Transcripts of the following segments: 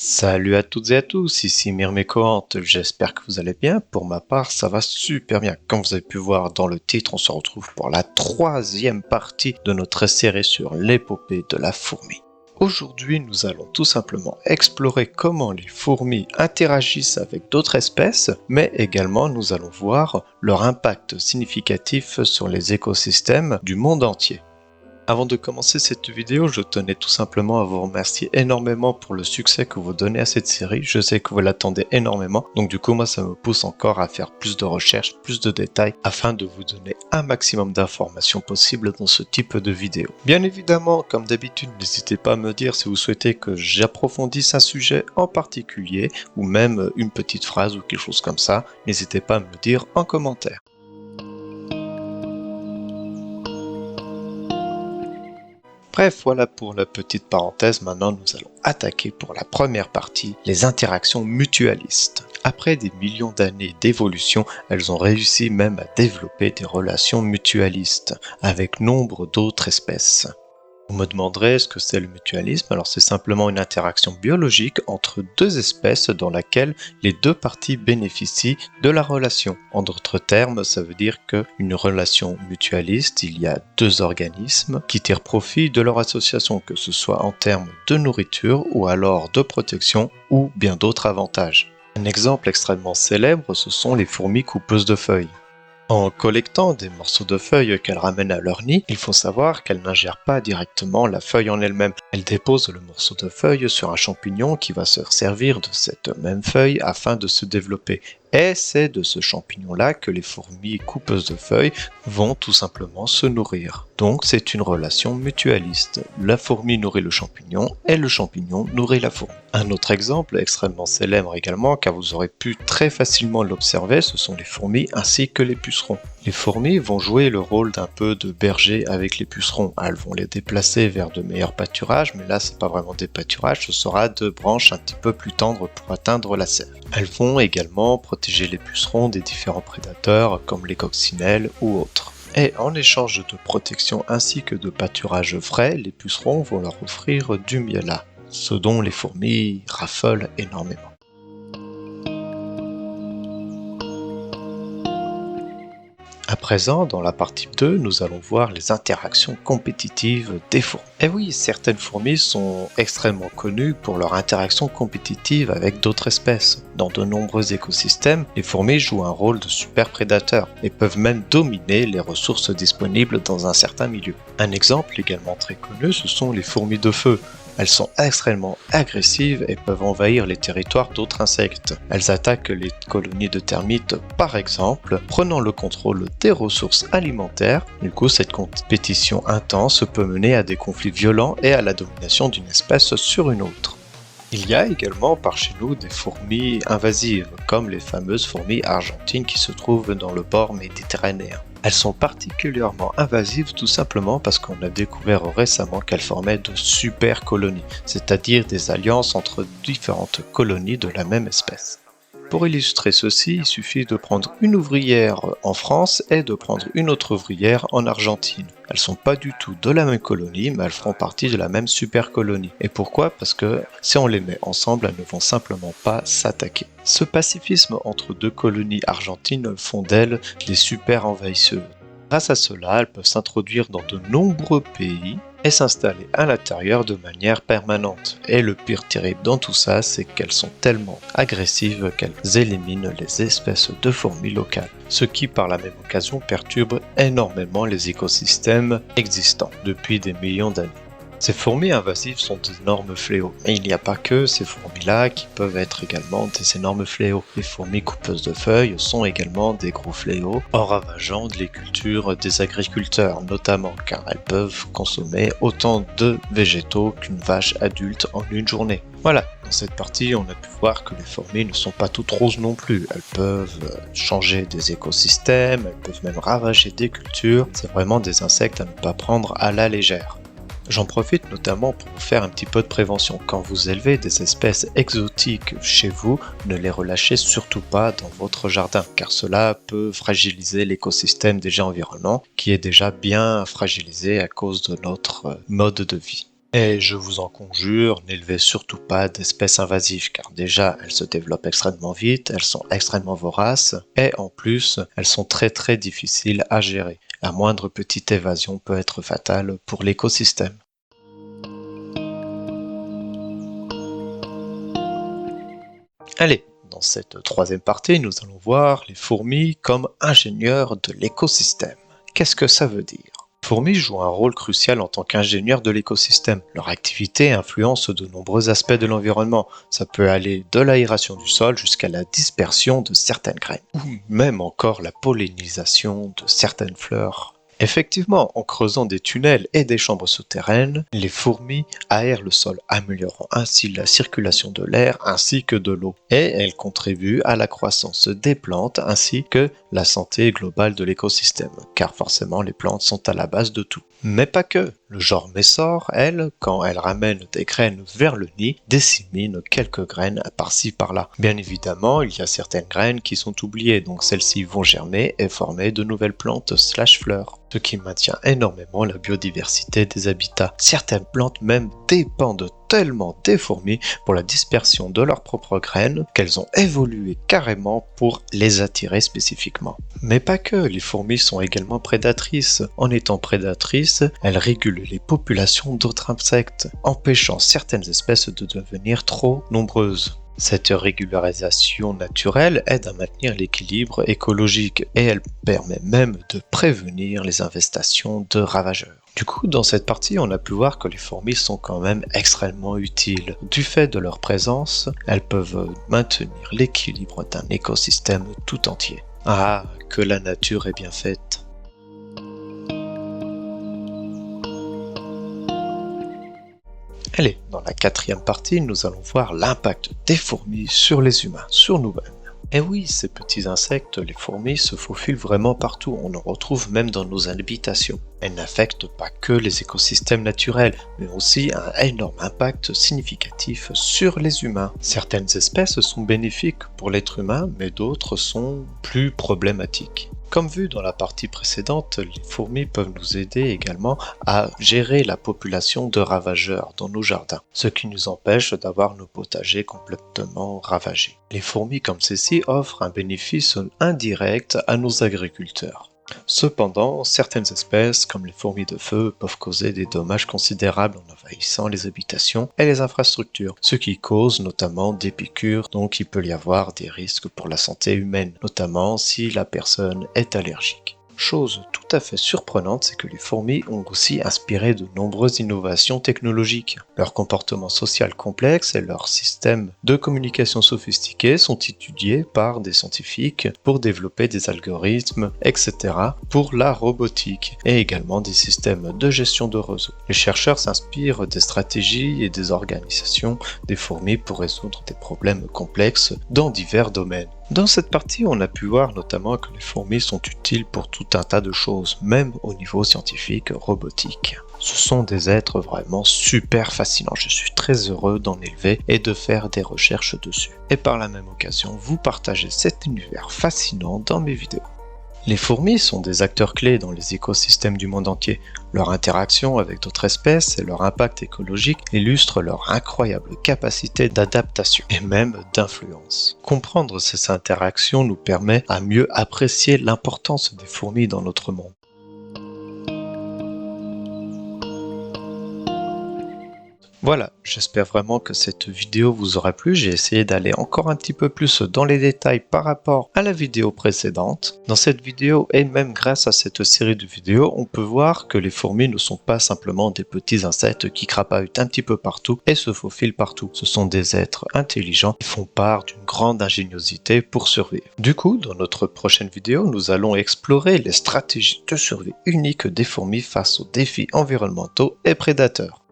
Salut à toutes et à tous, ici Myrmécoante, j'espère que vous allez bien. Pour ma part, ça va super bien. Comme vous avez pu voir dans le titre, on se retrouve pour la troisième partie de notre série sur l'épopée de la fourmi. Aujourd'hui, nous allons tout simplement explorer comment les fourmis interagissent avec d'autres espèces, mais également nous allons voir leur impact significatif sur les écosystèmes du monde entier. Avant de commencer cette vidéo, je tenais tout simplement à vous remercier énormément pour le succès que vous donnez à cette série. Je sais que vous l'attendez énormément, donc du coup moi ça me pousse encore à faire plus de recherches, plus de détails, afin de vous donner un maximum d'informations possibles dans ce type de vidéo. Bien évidemment, comme d'habitude, n'hésitez pas à me dire si vous souhaitez que j'approfondisse un sujet en particulier, ou même une petite phrase ou quelque chose comme ça. N'hésitez pas à me le dire en commentaire. Bref, voilà pour la petite parenthèse. Maintenant, nous allons attaquer pour la première partie, les interactions mutualistes. Après des millions d'années d'évolution, elles ont réussi même à développer des relations mutualistes avec nombre d'autres espèces. Vous me demanderez ce que c'est le mutualisme. Alors c'est simplement une interaction biologique entre deux espèces dans laquelle les deux parties bénéficient de la relation. En d'autres termes, ça veut dire qu'une relation mutualiste, il y a deux organismes qui tirent profit de leur association, que ce soit en termes de nourriture ou alors de protection ou bien d'autres avantages. Un exemple extrêmement célèbre, ce sont les fourmis coupeuses de feuilles. En collectant des morceaux de feuilles qu'elles ramènent à leur nid, il faut savoir qu'elles n'ingèrent pas directement la feuille en elle-même. Elles déposent le morceau de feuille sur un champignon qui va se servir de cette même feuille afin de se développer. Et c'est de ce champignon-là que les fourmis coupeuses de feuilles vont tout simplement se nourrir. Donc c'est une relation mutualiste. La fourmi nourrit le champignon et le champignon nourrit la fourmi. Un autre exemple extrêmement célèbre également, car vous aurez pu très facilement l'observer, ce sont les fourmis ainsi que les pucerons. Les fourmis vont jouer le rôle d'un peu de berger avec les pucerons. Elles vont les déplacer vers de meilleurs pâturages, mais là c'est pas vraiment des pâturages, ce sera de branches un petit peu plus tendres pour atteindre la sève. Elles vont également protéger les pucerons des différents prédateurs comme les coccinelles ou autres. Et en échange de protection ainsi que de pâturage frais, les pucerons vont leur offrir du miel, ce dont les fourmis raffolent énormément. À présent, dans la partie 2, nous allons voir les interactions compétitives des fourmis. Et oui, certaines fourmis sont extrêmement connues pour leur interaction compétitive avec d'autres espèces. Dans de nombreux écosystèmes, les fourmis jouent un rôle de super prédateurs et peuvent même dominer les ressources disponibles dans un certain milieu. Un exemple également très connu, ce sont les fourmis de feu. Elles sont extrêmement agressives et peuvent envahir les territoires d'autres insectes. Elles attaquent les colonies de termites par exemple, prenant le contrôle des ressources alimentaires. Du coup, cette compétition intense peut mener à des conflits violents et à la domination d'une espèce sur une autre. Il y a également par chez nous des fourmis invasives, comme les fameuses fourmis argentines qui se trouvent dans le bord méditerranéen. Elles sont particulièrement invasives tout simplement parce qu'on a découvert récemment qu'elles formaient de super colonies, c'est-à-dire des alliances entre différentes colonies de la même espèce. Pour illustrer ceci, il suffit de prendre une ouvrière en France et de prendre une autre ouvrière en Argentine. Elles sont pas du tout de la même colonie, mais elles feront partie de la même super colonie. Et pourquoi? Parce que si on les met ensemble, elles ne vont simplement pas s'attaquer. Ce pacifisme entre deux colonies argentines font d'elles des super envahisseuses. Grâce à cela, elles peuvent s'introduire dans de nombreux pays et s'installer à l'intérieur de manière permanente. Et le pire terrible dans tout ça, c'est qu'elles sont tellement agressives qu'elles éliminent les espèces de fourmis locales, ce qui par la même occasion perturbe énormément les écosystèmes existants depuis des millions d'années. Ces fourmis invasives sont d'énormes fléaux, mais il n'y a pas que ces fourmis-là qui peuvent être également des énormes fléaux. Les fourmis coupeuses de feuilles sont également des gros fléaux, en ravageant les cultures des agriculteurs notamment, car elles peuvent consommer autant de végétaux qu'une vache adulte en une journée. Voilà, dans cette partie, on a pu voir que les fourmis ne sont pas toutes roses non plus. Elles peuvent changer des écosystèmes, elles peuvent même ravager des cultures. C'est vraiment des insectes à ne pas prendre à la légère. J'en profite notamment pour vous faire un petit peu de prévention. Quand vous élevez des espèces exotiques chez vous, ne les relâchez surtout pas dans votre jardin, car cela peut fragiliser l'écosystème déjà environnant, qui est déjà bien fragilisé à cause de notre mode de vie. Et je vous en conjure, n'élevez surtout pas d'espèces invasives, car déjà elles se développent extrêmement vite, elles sont extrêmement voraces, et en plus elles sont très difficiles à gérer. La moindre petite évasion peut être fatale pour l'écosystème. Allez, dans cette troisième partie, nous allons voir les fourmis comme ingénieurs de l'écosystème. Qu'est-ce que ça veut dire? Les fourmis jouent un rôle crucial en tant qu'ingénieurs de l'écosystème. Leur activité influence de nombreux aspects de l'environnement. Ça peut aller de l'aération du sol jusqu'à la dispersion de certaines graines, ou même encore la pollinisation de certaines fleurs. Effectivement, en creusant des tunnels et des chambres souterraines, les fourmis aèrent le sol, améliorant ainsi la circulation de l'air ainsi que de l'eau. Et elles contribuent à la croissance des plantes ainsi que la santé globale de l'écosystème, car forcément les plantes sont à la base de tout. Mais pas que. Le genre Messor, elle, quand elle ramène des graines vers le nid, dissémine quelques graines par-ci par-là. Bien évidemment, il y a certaines graines qui sont oubliées, donc celles-ci vont germer et former de nouvelles plantes / fleurs, ce qui maintient énormément la biodiversité des habitats. Certaines plantes même dépendent tellement des fourmis pour la dispersion de leurs propres graines qu'elles ont évolué carrément pour les attirer spécifiquement. Mais pas que, les fourmis sont également prédatrices. En étant prédatrices, elles régulent les populations d'autres insectes, empêchant certaines espèces de devenir trop nombreuses. Cette régularisation naturelle aide à maintenir l'équilibre écologique et elle permet même de prévenir les infestations de ravageurs. Du coup, dans cette partie, on a pu voir que les fourmis sont quand même extrêmement utiles. Du fait de leur présence, elles peuvent maintenir l'équilibre d'un écosystème tout entier. Ah, que la nature est bien faite! Allez, dans la quatrième partie, nous allons voir l'impact des fourmis sur les humains, sur nous-mêmes. Et oui, ces petits insectes, les fourmis, se faufilent vraiment partout, on en retrouve même dans nos habitations. Elles n'affectent pas que les écosystèmes naturels, mais aussi un énorme impact significatif sur les humains. Certaines espèces sont bénéfiques pour l'être humain, mais d'autres sont plus problématiques. Comme vu dans la partie précédente, les fourmis peuvent nous aider également à gérer la population de ravageurs dans nos jardins, ce qui nous empêche d'avoir nos potagers complètement ravagés. Les fourmis comme ceci offrent un bénéfice indirect à nos agriculteurs. Cependant, certaines espèces, comme les fourmis de feu, peuvent causer des dommages considérables en envahissant les habitations et les infrastructures, ce qui cause notamment des piqûres, donc il peut y avoir des risques pour la santé humaine, notamment si la personne est allergique. Chose tout à fait surprenante, c'est que les fourmis ont aussi inspiré de nombreuses innovations technologiques. Leur comportement social complexe et leur système de communication sophistiqués sont étudiés par des scientifiques pour développer des algorithmes, etc. pour la robotique et également des systèmes de gestion de réseau. Les chercheurs s'inspirent des stratégies et des organisations des fourmis pour résoudre des problèmes complexes dans divers domaines. Dans cette partie, on a pu voir notamment que les fourmis sont utiles pour tout un tas de choses, même au niveau scientifique, robotique. Ce sont des êtres vraiment super fascinants, je suis très heureux d'en élever et de faire des recherches dessus. Et par la même occasion, vous partagez cet univers fascinant dans mes vidéos. Les fourmis sont des acteurs clés dans les écosystèmes du monde entier. Leur interaction avec d'autres espèces et leur impact écologique illustrent leur incroyable capacité d'adaptation et même d'influence. Comprendre ces interactions nous permet à mieux apprécier l'importance des fourmis dans notre monde. Voilà, j'espère vraiment que cette vidéo vous aura plu. J'ai essayé d'aller encore un petit peu plus dans les détails par rapport à la vidéo précédente. Dans cette vidéo et même grâce à cette série de vidéos, on peut voir que les fourmis ne sont pas simplement des petits insectes qui crapahutent un petit peu partout et se faufilent partout. Ce sont des êtres intelligents qui font part d'une grande ingéniosité pour survivre. Du coup, dans notre prochaine vidéo, nous allons explorer les stratégies de survie uniques des fourmis face aux défis environnementaux et prédateurs.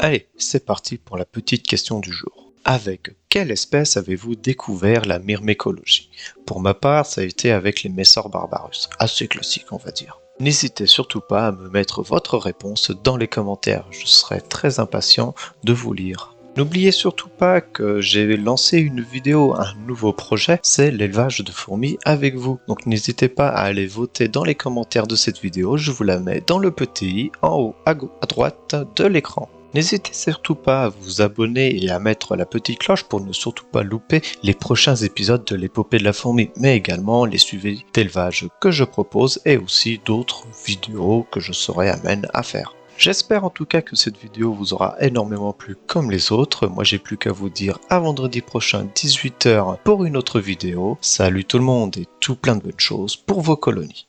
Allez, c'est parti pour la petite question du jour. Avec quelle espèce avez-vous découvert la myrmécologie? Pour ma part, ça a été avec les Messor barbarus, assez classique on va dire. N'hésitez surtout pas à me mettre votre réponse dans les commentaires, je serai très impatient de vous lire. N'oubliez surtout pas que j'ai lancé une vidéo, un nouveau projet, c'est l'élevage de fourmis avec vous. Donc n'hésitez pas à aller voter dans les commentaires de cette vidéo, je vous la mets dans le petit i en haut à droite de l'écran. N'hésitez surtout pas à vous abonner et à mettre la petite cloche pour ne surtout pas louper les prochains épisodes de l'épopée de la fourmi, mais également les suivis d'élevage que je propose et aussi d'autres vidéos que je serai amène à faire. J'espère en tout cas que cette vidéo vous aura énormément plu comme les autres. Moi j'ai plus qu'à vous dire à vendredi prochain 18 h pour une autre vidéo. Salut tout le monde et tout plein de bonnes choses pour vos colonies.